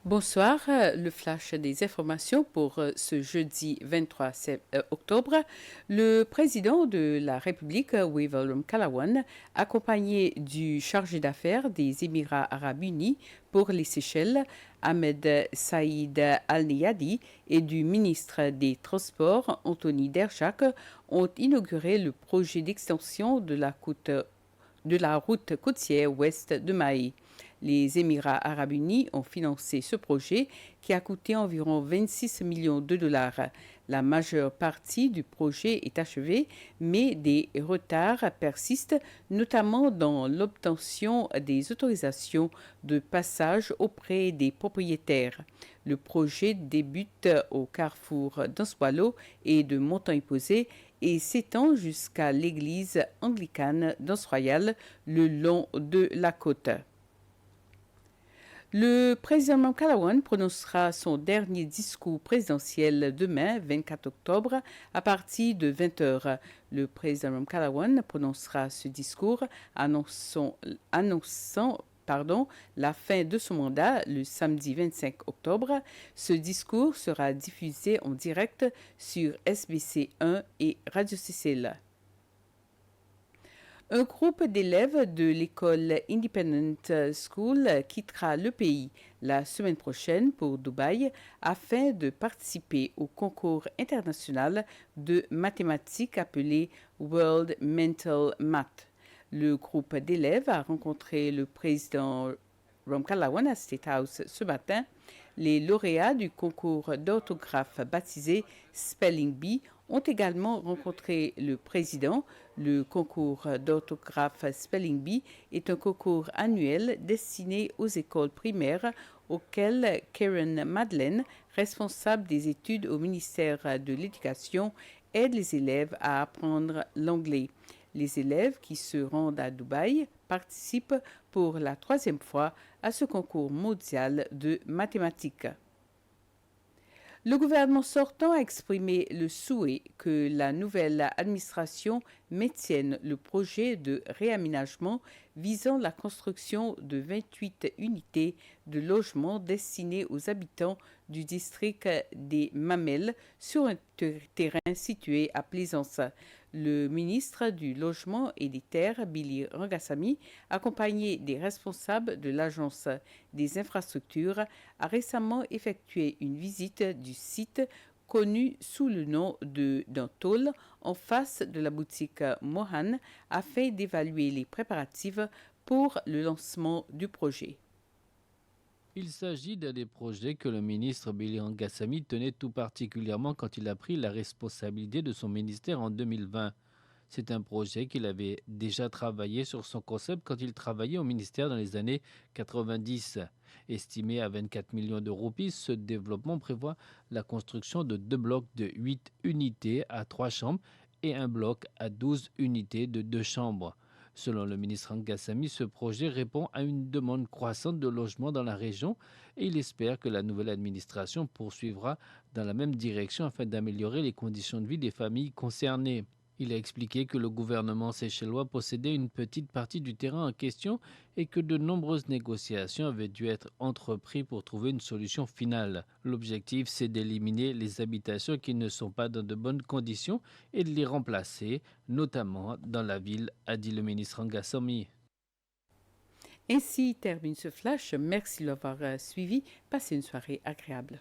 Bonsoir, le flash des informations pour ce jeudi 23 octobre. Le président de la République, Wivell Kalawan, accompagné du chargé d'affaires des Émirats arabes unis pour les Seychelles, Ahmed Saïd Al-Neyadi, et du ministre des Transports, Anthony Derchak, ont inauguré le projet d'extension de la route côtière ouest de Maï. Les Émirats arabes unis ont financé ce projet qui a coûté environ 26 millions de dollars. La majeure partie du projet est achevée, mais des retards persistent, notamment dans l'obtention des autorisations de passage auprès des propriétaires. Le projet débute au carrefour d'Answalo et de Montant-Imposé et s'étend jusqu'à l'église anglicane d'Anse-Royal le long de la côte. Le président Kalawan prononcera son dernier discours présidentiel demain, 24 octobre, à partir de 20 heures. Le président Kalawan prononcera ce discours annonçant la fin de son mandat le samedi 25 octobre. Ce discours sera diffusé en direct sur SBC 1 et Radio CCL. Un groupe d'élèves de l'école Independent School quittera le pays la semaine prochaine pour Dubaï afin de participer au concours international de mathématiques appelé World Mental Math. Le groupe d'élèves a rencontré le président Ram Kalawan à State House ce matin. Les lauréats du concours d'orthographe baptisé Spelling Bee ont également rencontré le président. Le concours d'orthographe Spelling Bee est un concours annuel destiné aux écoles primaires auquel Karen Madeleine, responsable des études au ministère de l'Éducation, aide les élèves à apprendre l'anglais. Les élèves qui se rendent à Dubaï participent pour la 3e fois à ce concours mondial de mathématiques. Le gouvernement sortant a exprimé le souhait que la nouvelle administration maintienne le projet de réaménagement visant la construction de 28 unités de logement destinées aux habitants du district des Mamelles sur un terrain situé à Plaisance. Le ministre du Logement et des Terres, Billy Rangasamy, accompagné des responsables de l'Agence des infrastructures, a récemment effectué une visite du site connu sous le nom d'un tôle en face de la boutique Mohan afin d'évaluer les préparatifs pour le lancement du projet. Il s'agit d'un des projets que le ministre Billy Rangasamy tenait tout particulièrement quand il a pris la responsabilité de son ministère en 2020. C'est un projet qu'il avait déjà travaillé sur son concept quand il travaillait au ministère dans les années 90. Estimé à 24 millions de roupies, ce développement prévoit la construction de 2 blocs de 8 unités à 3 chambres et un bloc à 12 unités de 2 chambres. Selon le ministre Rangasamy, ce projet répond à une demande croissante de logement dans la région et il espère que la nouvelle administration poursuivra dans la même direction afin d'améliorer les conditions de vie des familles concernées. Il a expliqué que le gouvernement séchellois possédait une petite partie du terrain en question et que de nombreuses négociations avaient dû être entreprises pour trouver une solution finale. L'objectif, c'est d'éliminer les habitations qui ne sont pas dans de bonnes conditions et de les remplacer, notamment dans la ville, a dit le ministre Rangasamy. Ainsi termine ce flash. Merci de l'avoir suivi. Passez une soirée agréable.